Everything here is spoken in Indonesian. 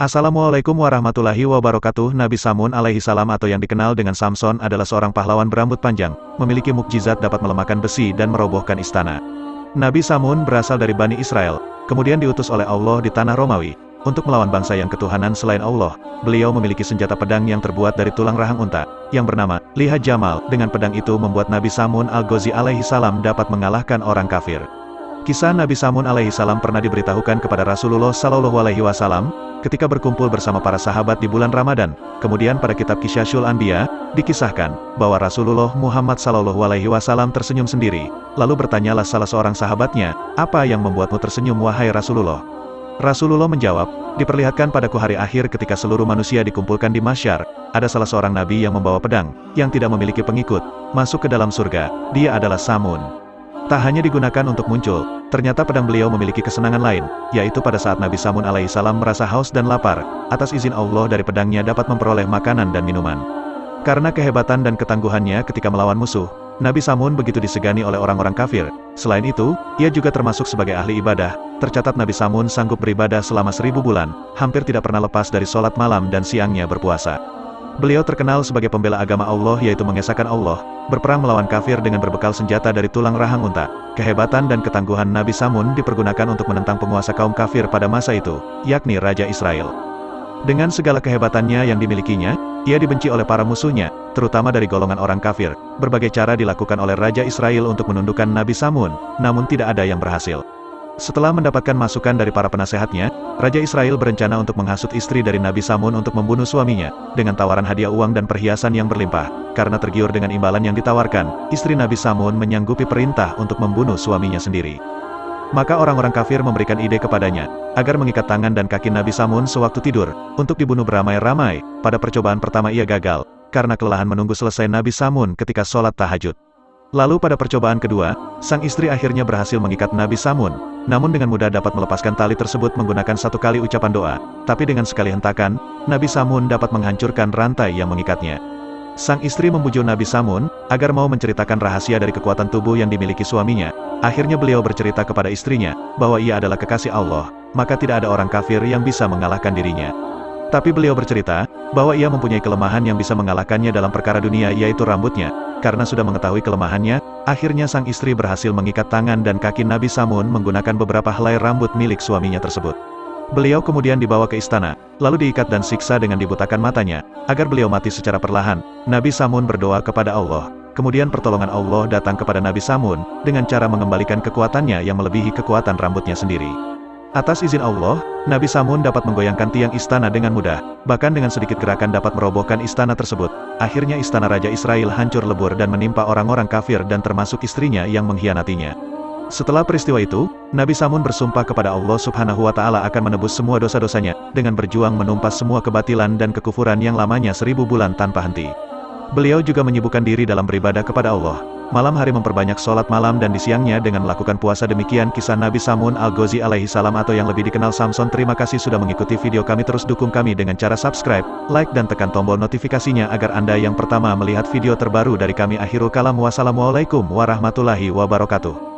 Assalamualaikum warahmatullahi wabarakatuh. Nabi Samun alaihi salam atau yang dikenal dengan Samson adalah seorang pahlawan berambut panjang, memiliki mukjizat dapat melemahkan besi dan merobohkan istana. Nabi Samun berasal dari Bani Israel, kemudian diutus oleh Allah di tanah Romawi, untuk melawan bangsa yang ketuhanan selain Allah. Beliau memiliki senjata pedang yang terbuat dari tulang rahang unta, yang bernama Lihat Jamal. Dengan pedang itu membuat Nabi Samun al-Ghazi alaihi salam dapat mengalahkan orang kafir. Kisah Nabi Samun alaihi salam pernah diberitahukan kepada Rasulullah Shallallahu alaihi wasallam ketika berkumpul bersama para sahabat di bulan Ramadan. Kemudian pada kitab Qisasul Anbiya dikisahkan bahwa Rasulullah Muhammad Shallallahu alaihi wasallam tersenyum sendiri. Lalu bertanyalah salah seorang sahabatnya, "Apa yang membuatmu tersenyum wahai Rasulullah?" Rasulullah menjawab, "Diperlihatkan padaku hari akhir ketika seluruh manusia dikumpulkan di Mahsyar, ada salah seorang nabi yang membawa pedang, yang tidak memiliki pengikut, masuk ke dalam surga. Dia adalah Samun." Tak hanya digunakan untuk muncul, ternyata pedang beliau memiliki kesenangan lain, yaitu pada saat Nabi Samun alaihissalam merasa haus dan lapar, atas izin Allah dari pedangnya dapat memperoleh makanan dan minuman. Karena kehebatan dan ketangguhannya ketika melawan musuh, Nabi Samun begitu disegani oleh orang-orang kafir. Selain itu, ia juga termasuk sebagai ahli ibadah. Tercatat Nabi Samun sanggup beribadah selama 1000 bulan, hampir tidak pernah lepas dari sholat malam dan siangnya berpuasa. Beliau terkenal sebagai pembela agama Allah, yaitu mengesahkan Allah, berperang melawan kafir dengan berbekal senjata dari tulang rahang unta. Kehebatan dan ketangguhan Nabi Samun dipergunakan untuk menentang penguasa kaum kafir pada masa itu, yakni Raja Israel. Dengan segala kehebatannya yang dimilikinya, ia dibenci oleh para musuhnya, terutama dari golongan orang kafir. Berbagai cara dilakukan oleh Raja Israel untuk menundukkan Nabi Samun, namun tidak ada yang berhasil. Setelah mendapatkan masukan dari para penasehatnya, Raja Israel berencana untuk menghasut istri dari Nabi Samun untuk membunuh suaminya, dengan tawaran hadiah uang dan perhiasan yang berlimpah. Karena tergiur dengan imbalan yang ditawarkan, istri Nabi Samun menyanggupi perintah untuk membunuh suaminya sendiri. Maka orang-orang kafir memberikan ide kepadanya, agar mengikat tangan dan kaki Nabi Samun sewaktu tidur, untuk dibunuh beramai-ramai. Pada percobaan pertama ia gagal, karena kelelahan menunggu selesai Nabi Samun ketika sholat tahajud. Lalu pada percobaan kedua, sang istri akhirnya berhasil mengikat Nabi Samun, namun dengan mudah dapat melepaskan tali tersebut menggunakan satu kali ucapan doa. Tapi dengan sekali hentakan, Nabi Samun dapat menghancurkan rantai yang mengikatnya. Sang istri membujuk Nabi Samun, agar mau menceritakan rahasia dari kekuatan tubuh yang dimiliki suaminya. Akhirnya beliau bercerita kepada istrinya, bahwa ia adalah kekasih Allah, maka tidak ada orang kafir yang bisa mengalahkan dirinya. Tapi beliau bercerita, bahwa ia mempunyai kelemahan yang bisa mengalahkannya dalam perkara dunia, yaitu rambutnya. Karena sudah mengetahui kelemahannya, akhirnya sang istri berhasil mengikat tangan dan kaki Nabi Samun menggunakan beberapa helai rambut milik suaminya tersebut. Beliau kemudian dibawa ke istana, lalu diikat dan siksa dengan dibutakan matanya, agar beliau mati secara perlahan. Nabi Samun berdoa kepada Allah. Kemudian pertolongan Allah datang kepada Nabi Samun, dengan cara mengembalikan kekuatannya yang melebihi kekuatan rambutnya sendiri. Atas izin Allah, Nabi Samun dapat menggoyangkan tiang istana dengan mudah, bahkan dengan sedikit gerakan dapat merobohkan istana tersebut. Akhirnya istana Raja Israel hancur lebur dan menimpa orang-orang kafir dan termasuk istrinya yang mengkhianatinya. Setelah peristiwa itu, Nabi Samun bersumpah kepada Allah Subhanahu wa Ta'ala akan menebus semua dosa-dosanya, dengan berjuang menumpas semua kebatilan dan kekufuran yang lamanya 1000 bulan tanpa henti. Beliau juga menyibukkan diri dalam beribadah kepada Allah. Malam hari memperbanyak sholat malam dan di siangnya dengan melakukan puasa. Demikian kisah Nabi Samun al-Ghazi alaihi salam atau yang lebih dikenal Samson. Terima kasih sudah mengikuti video kami. Terus dukung kami dengan cara subscribe, like dan tekan tombol notifikasinya agar Anda yang pertama melihat video terbaru dari kami. Akhirul kalam, wassalamualaikum warahmatullahi wabarakatuh.